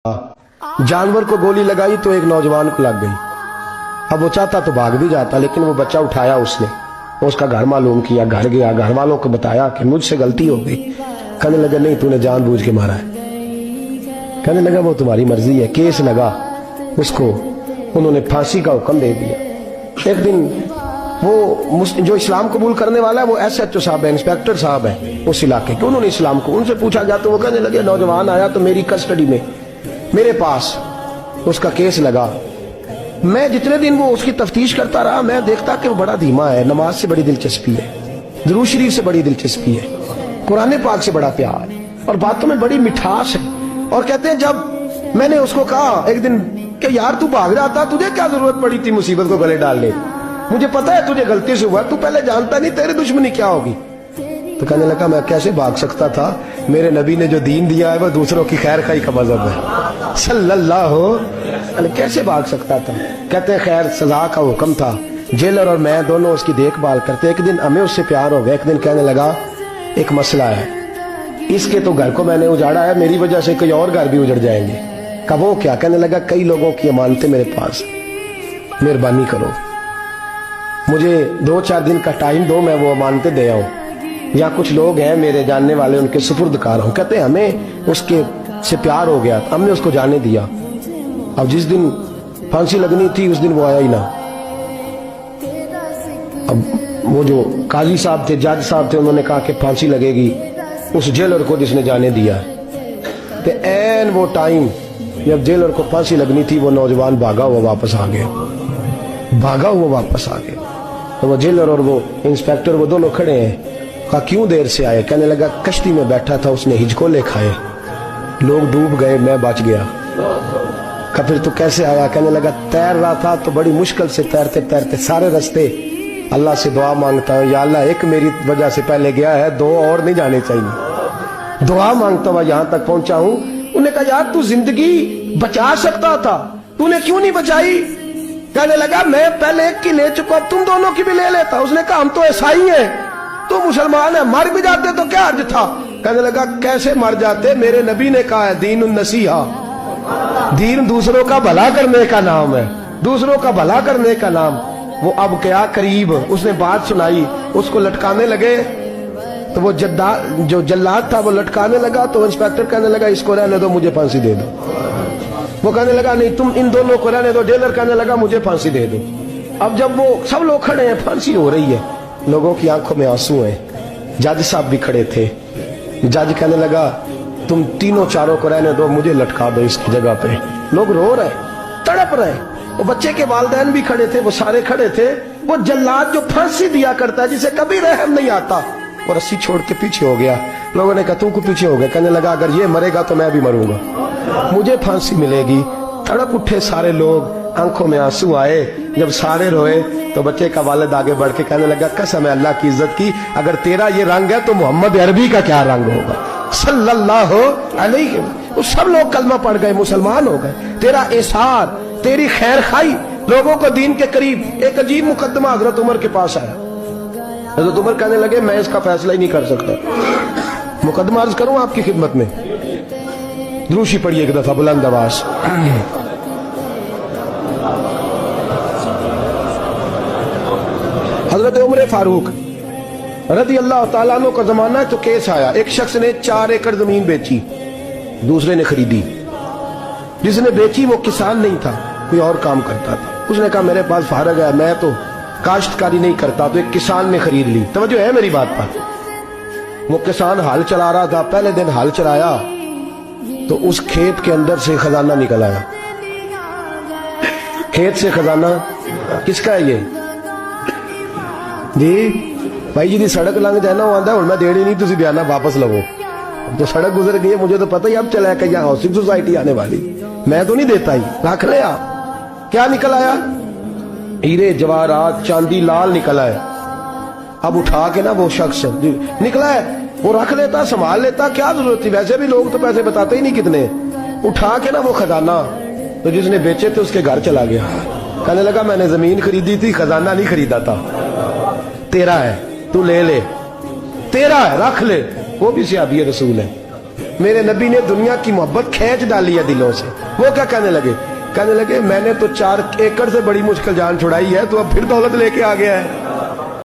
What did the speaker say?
जानवर को गोली लगाई तो एक नौजवान को लग गई। अब वो चाहता तो भाग भी जाता, लेकिन वो बच्चा उठाया उसने, उसका घर मालूम किया, घर गया, घर वालों को बताया कि मुझसे गलती हो गई। कहने लगा नहीं, तूने जानबूझ के मारा है। कहने लगा वो तुम्हारी मर्जी है। केस लगा, उसको उन्होंने फांसी का हुक्म दे दिया। एक दिन वो जो इस्लाम कबूल करने वाला है वो SHO साहब है, इंस्पेक्टर साहब है उस इलाके के, उन्होंने इस्लाम को उनसे पूछा गया तो वो कहने लगे नौजवान आया तो मेरी कस्टडी में मेरे पास उसका केस लगा। मैं जितने दिन वो उसकी तफ्तीश करता रहा मैं देखता कि वो बड़ा धीमा है, नमाज से बड़ी दिलचस्पी है, दुरूद शरीफ से बड़ी दिलचस्पी है, कुरान पाक से बड़ा प्यार है और बातों में बड़ी मिठास है। और कहते हैं जब मैंने उसको कहा एक दिन कि यार तू भाग रहा था, तुझे क्या जरूरत पड़ी थी मुसीबत को गले डालने, मुझे पता है तुझे गलती से हुआ, तू पहले जानता नहीं तेरी दुश्मनी क्या होगी। तो कहने लगा मैं कैसे भाग सकता था, मेरे नबी ने जो दीन दिया है वो दूसरों की खैर खाई का मजहब है सल्लल्लाहु अलैहि, कैसे भाग सकता था। कहते हैं खैर सजा का हुक्म था, जेलर और मैं दोनों उसकी देखभाल करते। एक दिन हमें उससे प्यार हो गया। एक दिन कहने लगा एक मसला है, इसके तो घर को मैंने उजाड़ा है, मेरी वजह से कोई और घर भी उजड़ जाएंगे। कब वो क्या? कहने लगा कई लोगों की अमानतें मेरे पास, मेहरबानी करो मुझे 2-4 दिन का टाइम दो, मैं वो अमानतें दे आऊं। या कुछ लोग हैं मेरे जानने वाले, उनके सुपुर्दकार हूं। कहते हैं हमें उसके से प्यार हो गया, हमने उसको जाने दिया। अब जिस दिन फांसी लगनी थी उस दिन वो आया ही ना। अब वो जो काजी साहब थे, जज साहब थे, उन्होंने कहा कि फांसी लगेगी उस जेलर को जिसने जाने दिया। तो ऐन वो टाइम जब जेलर को फांसी लगनी थी वो नौजवान भागा हुआ वापस आ गया, भागा हुआ वापस आ गया। तो वो जेलर और वो इंस्पेक्टर वो दोनों खड़े हैं। कहा क्यों देर से आए? कहने लगा कश्ती में बैठा था, उसने हिजकोले खाए, लोग डूब गए, मैं बच गया। कहा फिर तू कैसे आया? कहने लगा तैर रहा था तो बड़ी मुश्किल से तैरते तैरते सारे रास्ते अल्लाह से दुआ मांगता हूँ, या अल्लाह एक मेरी वजह से पहले गया है, 2 और नहीं जाने चाहिए, दुआ मांगता हुआ यहाँ तक पहुंचा हूँ। उन्होंने कहा यार तू जिंदगी बचा सकता था, तूने क्यों नहीं बचाई? कहने लगा मैं पहले एक की ले चुका, तुम दोनों की भी ले लेता। उसने कहा हम तो ईसाई हैं, तो मुसलमान है, मर भी जाते तो क्या अर्ज था। कहने लगा कैसे मर जाते, मेरे नबी ने कहा है दीन नसीहा, दीन दूसरों का भला करने का नाम है, दूसरों का भला करने का नाम। वो अब क्या करीब उसने बात सुनाई, उसको लटकाने लगे तो वो जो जल्लाद था वो लटकाने लगा। तो इंस्पेक्टर कहने लगा इसको रहने दो, मुझे फांसी दे दो। वो कहने लगा नहीं तुम इन दोनों को रहने दो। जेलर कहने लगा मुझे फांसी दे दो। अब जब वो सब लोग खड़े हैं, फांसी हो रही है, लोगों की आंखों में आंसू हैं, जज साहब भी खड़े थे। जज कहने लगा तुम तीनों चारों को रहने दो, मुझे लटका दो इसकी जगह पे। लोग रो रहे, तड़प रहे, वो बच्चे के वालिदैन भी खड़े थे, वो सारे खड़े थे। वो जल्लाद जो फांसी दिया करता है, जिसे कभी रहम नहीं आता, वो रस्सी छोड़ के पीछे हो गया। लोगों ने कहा तू को पीछे हो गया? कहने लगा अगर ये मरेगा तो मैं भी मरूंगा, मुझे फांसी मिलेगी। तड़प उठे सारे लोग, आंखों में आंसू आए। जब सारे रोए तो बच्चे का वालिद आगे बढ़ के कहने लगा कसम है अल्लाह की इज्जत की, अगर तेरा ये रंग है तो मोहम्मद अरबी का क्या रंग होगा सल्लल्लाहु अलैहि। वो सब लोग कलमा पढ़ गए, मुसलमान हो गए। तेरा एसार, तेरी खैर खाई, लोगों को दीन के करीब। एक अजीब मुकदमा हजरत उमर के पास आया। हजरत उमर कहने लगे मैं इसका फैसला ही नहीं कर सकता, मुकदमा अर्ज करूं आपकी खिदमत में। द्रूशी पढ़िए एक दफा बुलंद आवाज। हजरत उमर फारूक रज़ी अल्लाह ताला अन्हु का जमाना तो केस आया। एक शख्स ने 4 एकड़ जमीन बेची, दूसरे ने खरीदी। जिसने बेची वो किसान नहीं था, कोई और काम करता था। उसने कहा मेरे पास फारग है, मैं तो काश्तकारी नहीं करता, तो एक किसान ने खरीद ली। तवज्जो है मेरी बात पर? वो किसान हाल चला रहा था, पहले दिन हाल चलाया तो उस खेत के अंदर से खजाना निकल आया। खेत से खजाना किसका है ये जी? भाई जी सड़क लंघ जाए ना, वो आंदा मैं देनी नहीं, तुम बयाना वापस लवो। तो सड़क गुजर गई है, मुझे तो पता ही अब चला कि यहाँ हाउसिंग सोसाइटी आने वाली, मैं तो नहीं देता ही, रख ले आप। क्या निकल आया? हीरे जवाहरात चांदी लाल निकला है। अब उठा के ना वो शख्स निकला है, वो रख लेता, संभाल लेता, क्या जरूरत थी? वैसे भी लोग तो पैसे बताते ही नहीं कितने। उठा के ना वो खजाना, तो जिसने बेचे थे उसके घर चला गया। कहने लगा मैंने जमीन खरीदी थी, खजाना नहीं खरीदा था, तेरा है, तू ले ले, तेरा है, रख ले। वो भी सहाबी रसूल है। میرے نبی نے دنیا کی محبت کھینچ ڈالی ہے دلوں سے. وہ کیا کہنے لگے؟ کہنے لگے میں نے تو 4 ایکڑ سے بڑی مشکل جان چھڑائی ہے، تو اب پھر دولت لے کے آ گیا ہے.